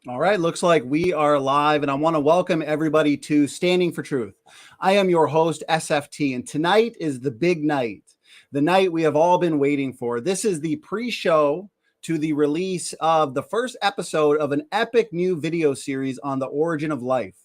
All right, looks like we are live, and I want to welcome everybody to Standing for Truth. I am your host, SFT, and tonight is the big night, the night we have all been waiting for. This is the pre-show to the release of the first episode of an epic new video series on the origin of life.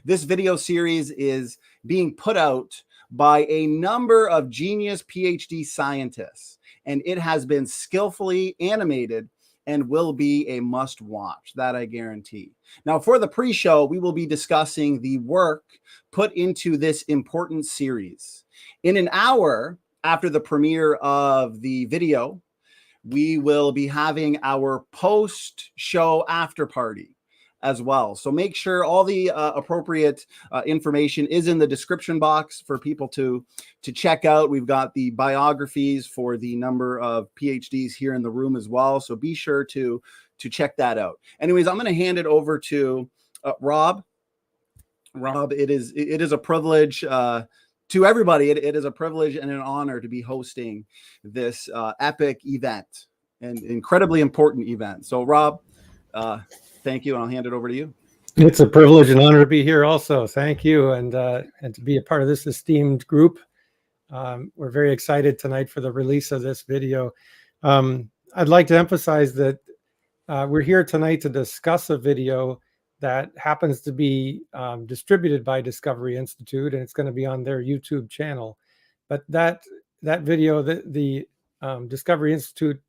This video series is being put out by a number of genius PhD scientists, and it has been skillfully animated and will be a must watch, that I guarantee. Now, for the pre-show, we will be discussing the work put into this important series. In an hour after the premiere of the video, we will be having our post-show after party as well. So make sure all the appropriate information is in the description box for people to check out. We've got the biographies for the number of PhDs here in the room as well. So be sure to check that out. Anyways, I'm going to hand it over to Rob. Rob, it is a privilege to everybody. It is a privilege and an honor to be hosting this epic event, an incredibly important event. So Rob, thank you, and I'll hand it over to you. It's a privilege and honor to be here also. Thank you, and to be a part of this esteemed group. We're very excited tonight for the release of this video. I'd like to emphasize that we're here tonight to discuss a video that happens to be distributed by Discovery Institute, and it's going to be on their YouTube channel. But that video, the Discovery Institute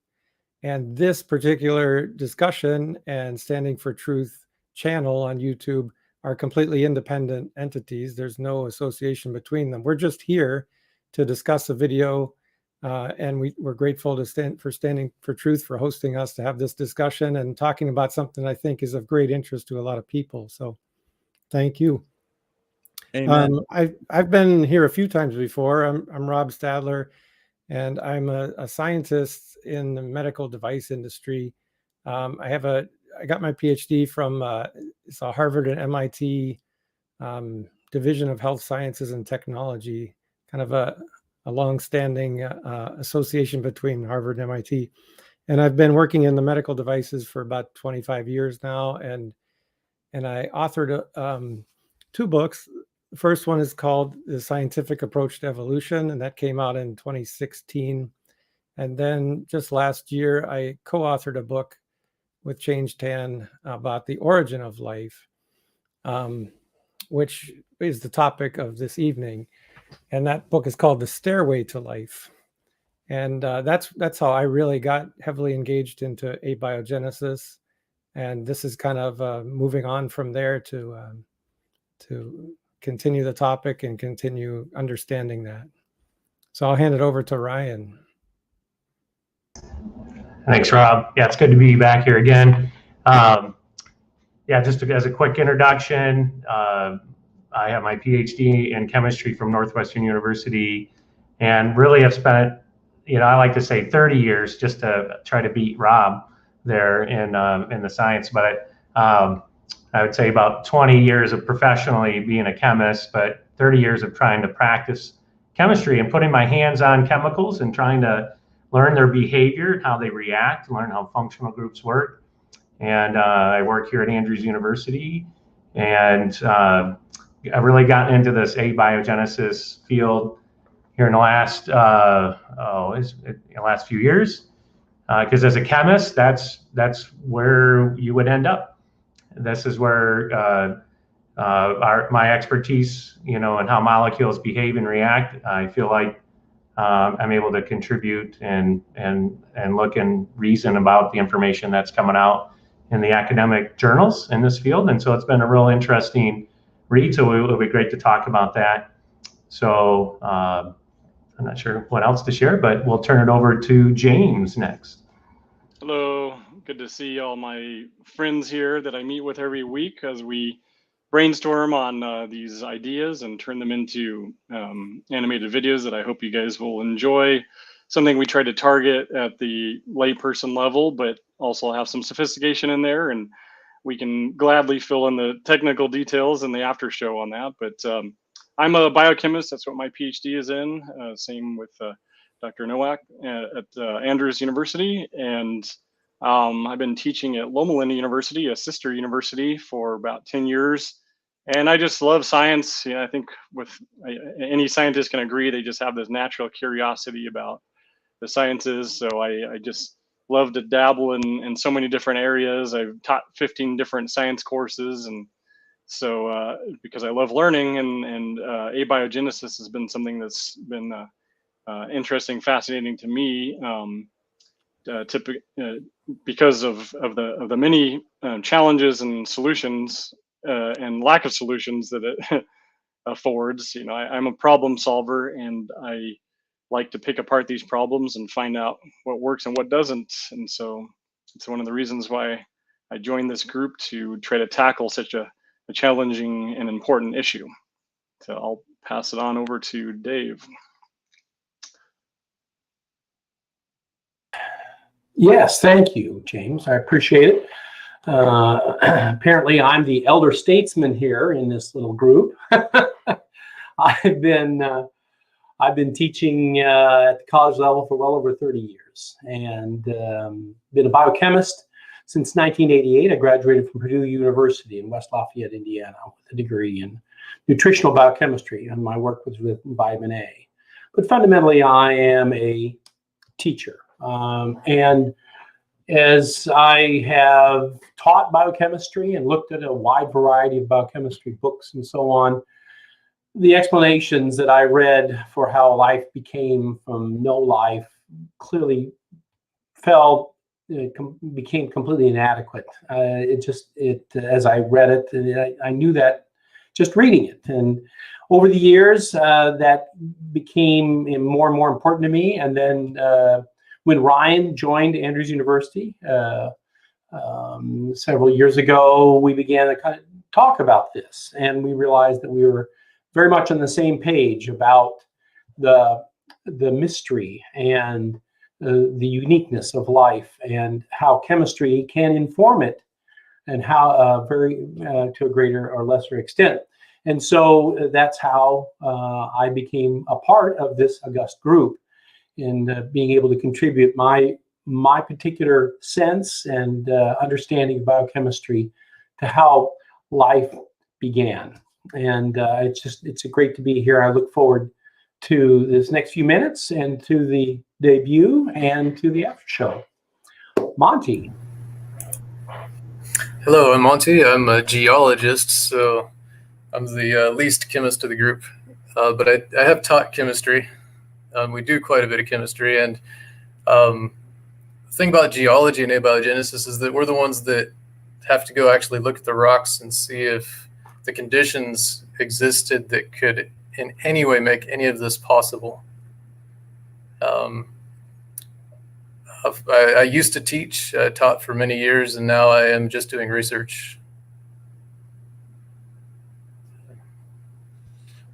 and this particular discussion and Standing for Truth channel on YouTube are completely independent entities. There's no association between them. We're just here to discuss a video, and we're grateful to Standing for Truth for hosting us to have this discussion and talking about something I think is of great interest to a lot of people. So thank you. Amen. I've been here a few times before. I'm Rob Stadler, and I'm a scientist in the medical device industry. I got my PhD from it's a Harvard and MIT Division of Health Sciences and Technology, kind of a long-standing association between Harvard and MIT. And I've been working in the medical devices for about 25 years now, and I authored two books. The first one is called The Scientific Approach to Evolution, and that came out in 2016. And then just last year, I co-authored a book with Change Tan about the origin of life, which is the topic of this evening. And that book is called The Stairway to Life. And that's how I really got heavily engaged into abiogenesis. And this is kind of moving on from there to continue the topic and continue understanding that. So I'll hand it over to Ryan. Thanks, Rob. Yeah, it's good to be back here again. Just as a quick introduction, I have my PhD in chemistry from Northwestern University, and really have spent, I like to say 30 years just to try to beat Rob there in the science, but I would say about 20 years of professionally being a chemist, but 30 years of trying to practice chemistry and putting my hands on chemicals and trying to learn their behavior, how they react, learn how functional groups work. And I work here at Andrews University, and I really got into this abiogenesis field here in the last last few years, because as a chemist, that's where you would end up. This is where my expertise, and how molecules behave and react, I feel like I'm able to contribute and look and reason about the information that's coming out in the academic journals in this field. And so it's been a real interesting read. So it'll be great to talk about that. So I'm not sure what else to share, but we'll turn it over to James next. Hello, good to see all my friends here that I meet with every week as we brainstorm on these ideas and turn them into animated videos that I hope you guys will enjoy. Something we try to target at the layperson level, but also have some sophistication in there, and we can gladly fill in the technical details in the after show on that. But I'm a biochemist. That's what my PhD is in. Same with Dr. Nowak at Andrews University. And I've been teaching at Loma Linda University, a sister university, for about 10 years. And I just love science. I think with any scientist can agree, they just have this natural curiosity about the sciences. So I just love to dabble in so many different areas. I've taught 15 different science courses. And so because I love learning, and abiogenesis has been something that's been interesting, fascinating to me. Because of the many challenges and solutions and lack of solutions that it affords. I'm a problem solver, and I like to pick apart these problems and find out what works and what doesn't. And so it's one of the reasons why I joined this group, to try to tackle such a challenging and important issue. So I'll pass it on over to Dave. Yes, thank you, James. I appreciate it. Apparently, I'm the elder statesman here in this little group. I've been teaching at the college level for well over 30 years, and been a biochemist since 1988. I graduated from Purdue University in West Lafayette, Indiana, with a degree in nutritional biochemistry, and my work was with vitamin A. But fundamentally, I am a teacher. And as I have taught biochemistry and looked at a wide variety of biochemistry books and so on, the explanations that I read for how life became from no life clearly became completely inadequate. As I read it, I knew that just reading it. And over the years, that became more and more important to me. And then when Ryan joined Andrews University several years ago, we began to kind of talk about this, and we realized that we were very much on the same page about the mystery and the uniqueness of life, and how chemistry can inform it, and how to a greater or lesser extent. And so that's how I became a part of this august group, in being able to contribute my particular sense and understanding of biochemistry to how life began. And it's great to be here. I look forward to this next few minutes, and to the debut, and to the after show. Monty. Hello, I'm Monty. I'm a geologist, so I'm the least chemist of the group, but I have taught chemistry. We do quite a bit of chemistry, and the thing about geology and abiogenesis is that we're the ones that have to go actually look at the rocks and see if the conditions existed that could in any way make any of this possible. I used to teach, taught for many years, and now I am just doing research.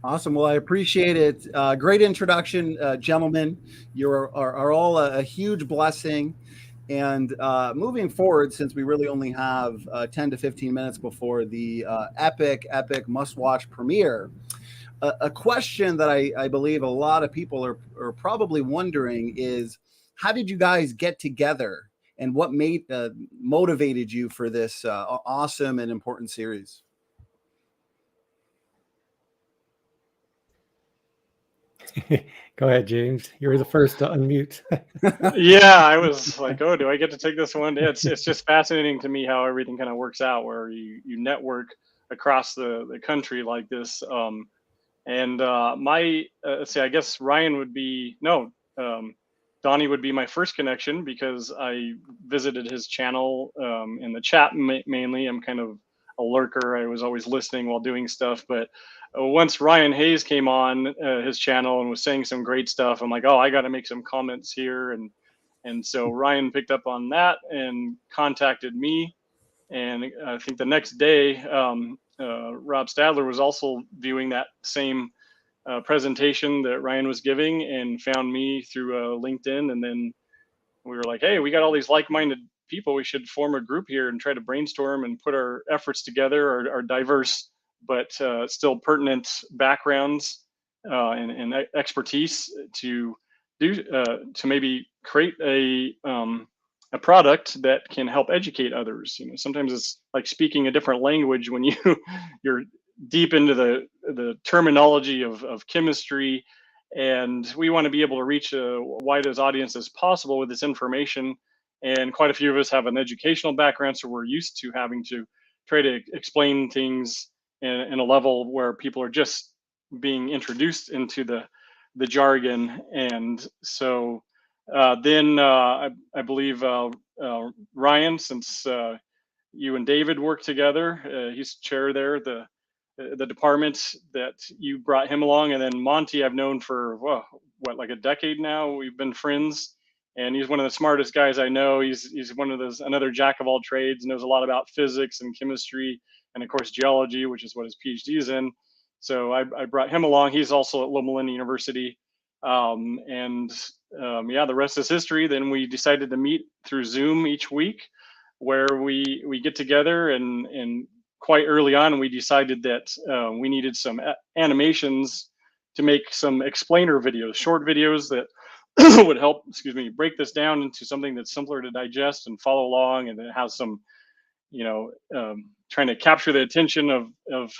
Awesome. Well, I appreciate it. Great introduction, gentlemen. You are all a huge blessing. And moving forward, since we really only have 10 to 15 minutes before the epic must-watch premiere, a question that I believe a lot of people are probably wondering is, how did you guys get together, and what motivated you for this awesome and important series? Go ahead, James. You were the first to unmute. Yeah, I was like, oh, do I get to take this one? It's just fascinating to me how everything kind of works out, where you network across the country like this. Let's see, I guess Ryan would be, no, Donnie would be my first connection, because I visited his channel in the chat mainly. I'm kind of a lurker. I was always listening while doing stuff. But once Ryan Hayes came on his channel and was saying some great stuff, I'm like, oh, I got to make some comments here. And so Ryan picked up on that and contacted me. And I think the next day, Rob Stadler was also viewing that same presentation that Ryan was giving, and found me through LinkedIn. And then we were like, hey, we got all these like-minded people. We should form a group here and try to brainstorm and put our efforts together, our diverse but still pertinent backgrounds and expertise, to maybe create a a product that can help educate others. You know, sometimes it's like speaking a different language when you're deep into the terminology of chemistry, and we want to be able to reach a widest audience as possible with this information. And quite a few of us have an educational background, so we're used to having to try to explain things in a level where people are just being introduced into the jargon. And so then I believe Ryan, since you and David work together, he's chair there, the department, that you brought him along. And then Monty, I've known for like a decade now. We've been friends, and he's one of the smartest guys I know. He's one of those, another jack of all trades, knows a lot about physics and chemistry, and of course geology, which is what his PhD is in. So I brought him along. He's also at Loma Linda University. Yeah, the rest is history. Then we decided to meet through Zoom each week, where we get together, and quite early on we decided that we needed some animations to make some explainer videos, short videos that would help, break this down into something that's simpler to digest and follow along, and it has some, trying to capture the attention of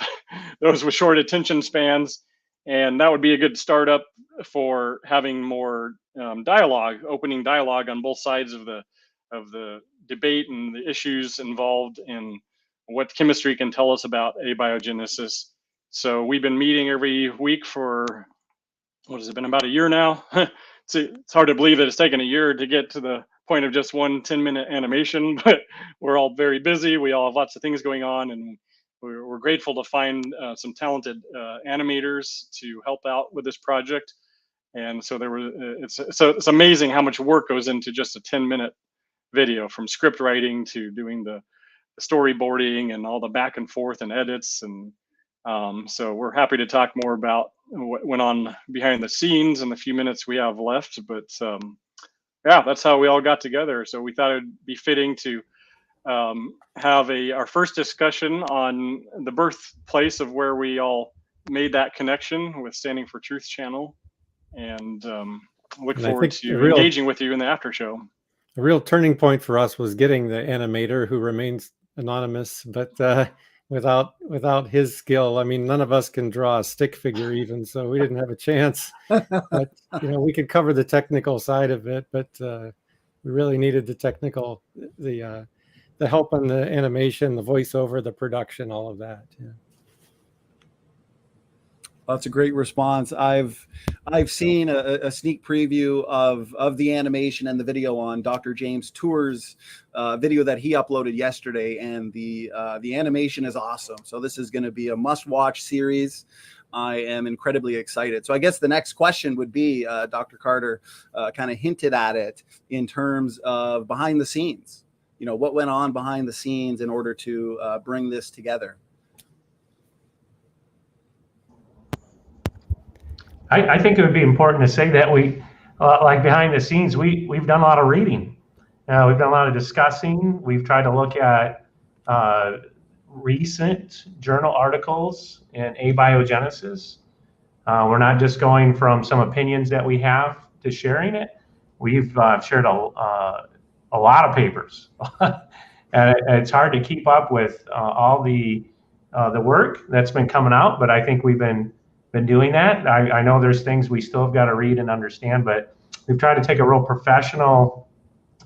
those with short attention spans. And that would be a good startup for having more opening dialogue on both sides of the debate and the issues involved in what chemistry can tell us about abiogenesis. So we've been meeting every week for, what has it been, about a year now? It's hard to believe that it's taken a year to get to the point of just one 10-minute animation, but we're all very busy. We all have lots of things going on, and we're grateful to find some talented animators to help out with this project. And so it's amazing how much work goes into just a 10-minute video, from script writing to doing the storyboarding and all the back and forth and edits. And so we're happy to talk more about what went on behind the scenes in the few minutes we have left. But yeah, that's how we all got together. So we thought it'd be fitting to have our first discussion on the birthplace of where we all made that connection with Standing for Truth channel, and look forward to engaging with you in the after show. A real turning point for us was getting the animator, who remains anonymous, but without his skill, I mean, none of us can draw a stick figure even, so we didn't have a chance. But we could cover the technical side of it, but we really needed the help on the animation, the voiceover, the production, all of that. Yeah. That's a great response. I've seen a sneak preview of the animation and the video on Dr. James Tour's video that he uploaded yesterday, and the animation is awesome. So this is going to be a must-watch series. I am incredibly excited. So I guess the next question would be, Dr. Carter kind of hinted at it in terms of behind the scenes. What went on behind the scenes in order to bring this together? I think it would be important to say that we, like behind the scenes, we've done a lot of reading. We've done a lot of discussing. We've tried to look at recent journal articles in abiogenesis. We're not just going from some opinions that we have to sharing it. We've shared a lot of papers. And it's hard to keep up with all the work that's been coming out, but I think we've been doing that. I know there's things we still have got to read and understand, but we've tried to take a real professional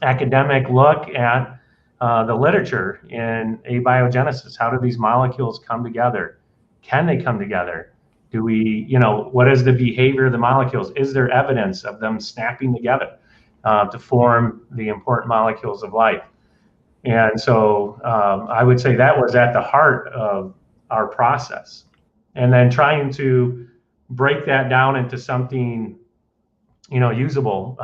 academic look at the literature in abiogenesis. How do these molecules come together? Can they come together? Do we, what is the behavior of the molecules? Is there evidence of them snapping together to form the important molecules of life? And so I would say that was at the heart of our process. And then trying to break that down into something, usable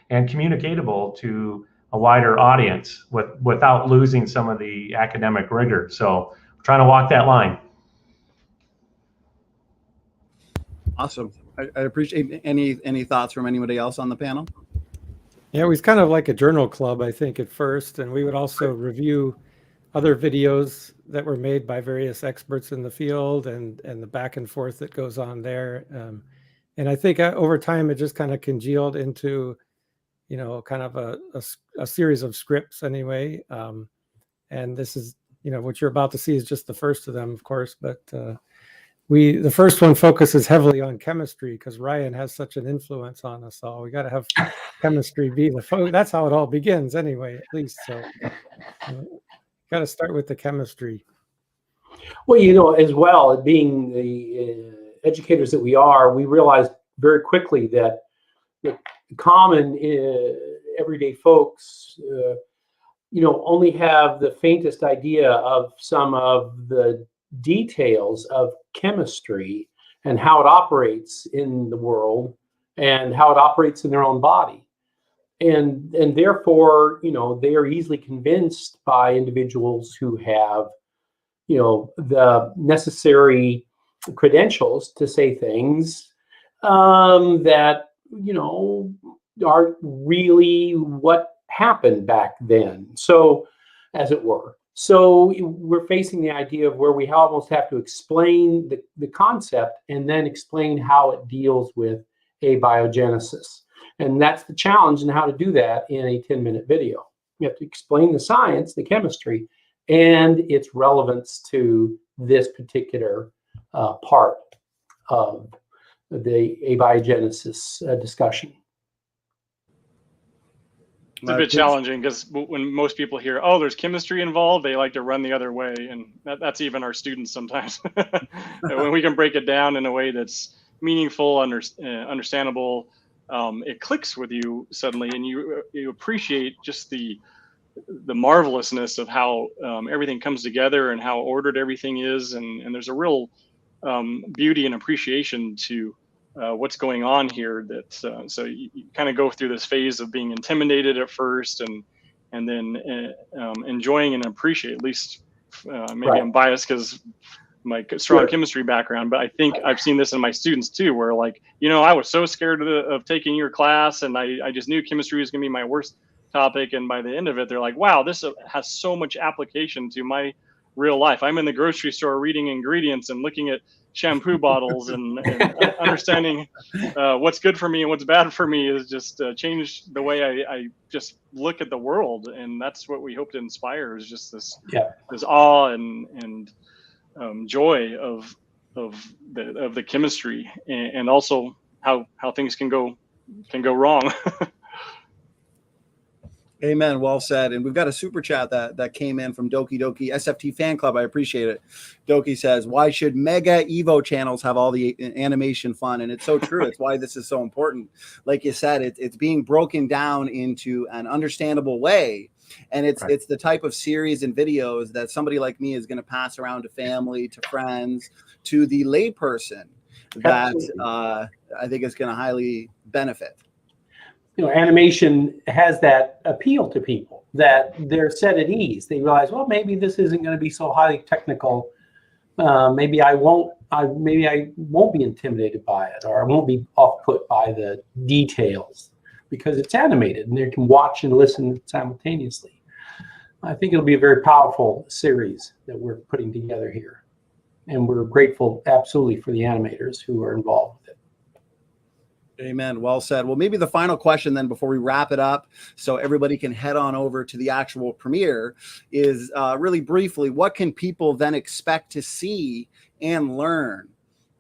and communicatable to a wider audience without losing some of the academic rigor. So we're trying to walk that line. Awesome. I appreciate any thoughts from anybody else on the panel. Yeah, it was kind of like a journal club, I think, at first, and we would also review other videos that were made by various experts in the field, and the back and forth that goes on there. And I think over time it just kind of congealed into, kind of a series of scripts anyway. And this is, what you're about to see is just the first of them, of course, but the first one focuses heavily on chemistry because Ryan has such an influence on us all. We got to have chemistry be that's how it all begins anyway, at least. So got to start with the chemistry. Well, as well, being the educators that we are, we realized very quickly that the common everyday folks, only have the faintest idea of some of the details of chemistry and how it operates in the world and how it operates in their own body. And therefore, they are easily convinced by individuals who have, the necessary credentials to say things that, aren't really what happened back then. So, as it were. So we're facing the idea of where we almost have to explain the concept and then explain how it deals with abiogenesis. And that's the challenge in how to do that in a 10-minute video. You have to explain the science, the chemistry, and its relevance to this particular part of the abiogenesis discussion. It's a bit challenging because when most people hear, oh, there's chemistry involved, they like to run the other way. And that's even our students sometimes. When we can break it down in a way that's meaningful, understandable, it clicks with you suddenly, and you appreciate just the marvelousness of how everything comes together and how ordered everything is. And there's a real beauty and appreciation to what's going on here. That so you kind of go through this phase of being intimidated at first, and then enjoying and appreciate. At least maybe right. I'm biased because my strong chemistry background, but I think I've seen this in my students too, where I was so scared of taking your class, and I just knew chemistry was going to be my worst topic. And by the end of it, they're like, wow, this has so much application to my real life. I'm in the grocery store reading ingredients and looking at shampoo bottles and understanding what's good for me and what's bad for me is just changed the way I just look at the world. And that's what we hope to inspire, is just this awe and joy of the chemistry, and also how things can go wrong. Amen. Well said. And we've got a super chat that came in from Doki Doki SFT Fan Club. I appreciate it. Doki says, why should mega Evo channels have all the animation fun? And it's so true. It's why this is so important. Like you said, it's being broken down into an understandable way. And it's the type of series and videos that somebody like me is going to pass around to family, to friends, to the layperson that I think is going to highly benefit. Animation has that appeal to people, that they're set at ease. They realize, well, maybe this isn't going to be so highly technical. Maybe I won't be intimidated by it, or I won't be off put by the details because it's animated and they can watch and listen simultaneously. I think it'll be a very powerful series that we're putting together here, and we're grateful absolutely for the animators who are involved with it. Amen. Well said. Well, maybe the final question then before we wrap it up, so everybody can head on over to the actual premiere, is really briefly, what can people then expect to see and learn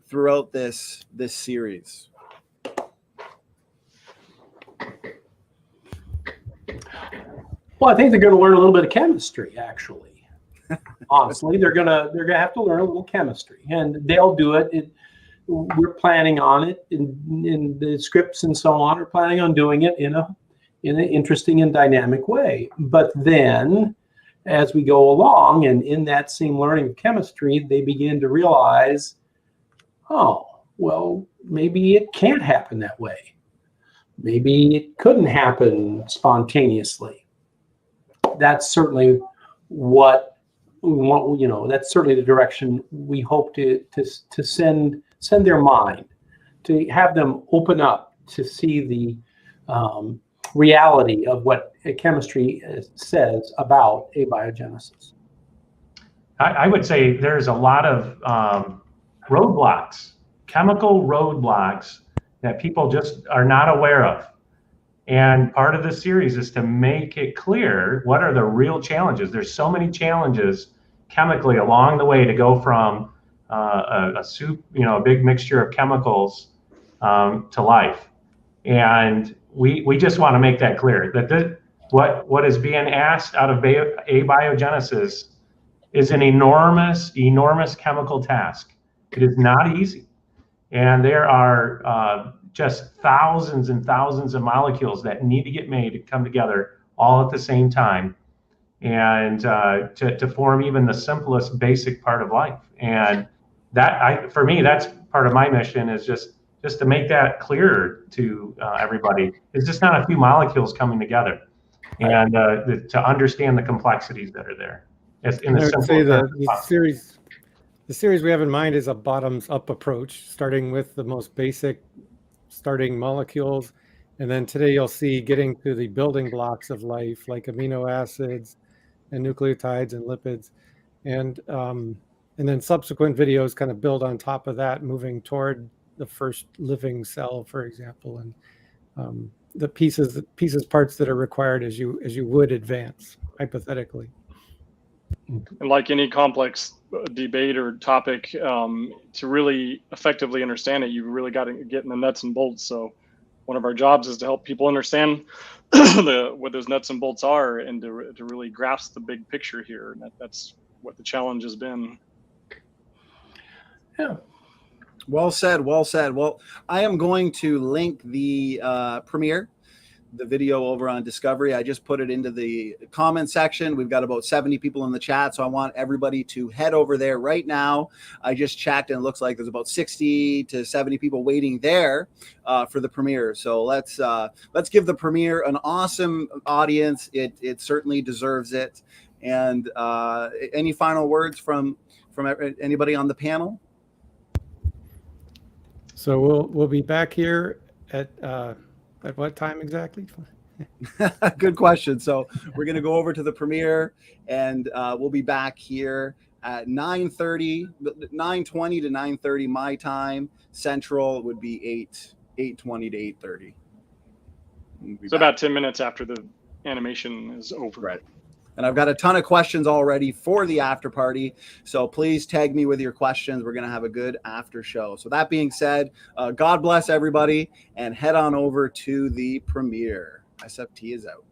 throughout this series? Well, I think they're going to learn a little bit of chemistry, actually. Honestly, they're gonna have to learn a little chemistry, and they'll do it. We're planning on it in the scripts and so on. We're planning on doing it in an interesting and dynamic way. But then, as we go along, and in that same learning of chemistry, they begin to realize, oh, well, maybe it can't happen that way. Maybe it couldn't happen spontaneously. That's certainly what we want. That's certainly the direction we hope to send their mind, to have them open up to see the reality of what chemistry says about abiogenesis. I would say there's a lot of roadblocks, chemical roadblocks that people just are not aware of. And part of the series is to make it clear what are the real challenges. There's so many challenges chemically along the way to go from a soup, a big mixture of chemicals to life. And we just want to make that clear that what is being asked out of abiogenesis is an enormous chemical task. It is not easy. And there are just thousands and thousands of molecules that need to get made to come together all at the same time, and to form even the simplest basic part of life. And for me, that's part of my mission, is just to make that clearer to everybody. It's just not a few molecules coming together, and to understand the complexities that are there. It's in the simple terms. The series we have in mind is a bottoms-up approach, starting with the most basic starting molecules. And then today you'll see getting to the building blocks of life, like amino acids and nucleotides and lipids. And then subsequent videos kind of build on top of that, moving toward the first living cell, for example, and the parts that are required as you would advance, hypothetically. And like any complex debate or topic, to really effectively understand it, you really got to get in the nuts and bolts. So one of our jobs is to help people understand what those nuts and bolts are, and to really grasp the big picture here. And that's what the challenge has been. Yeah. Well said. Well said. Well, I am going to link the premiere, the video, over on Discovery. I just put it into the comment section. We've got about 70 people in the chat, so I want everybody to head over there right now. I just checked, and it looks like there's about 60 to 70 people waiting there for the premiere. So let's give the premiere an awesome audience. It certainly deserves it. And any final words from anybody on the panel? So we'll be back here at what time exactly? Good question. So we're going to go over to the premiere, and we'll be back here at 9:20 to 9:30 my time. Central would be 8:20 to 8:30. So about 10 minutes after the animation is over. Right. And I've got a ton of questions already for the after party. So please tag me with your questions. We're going to have a good after show. So that being said, God bless everybody, and head on over to the premiere. SFT is out.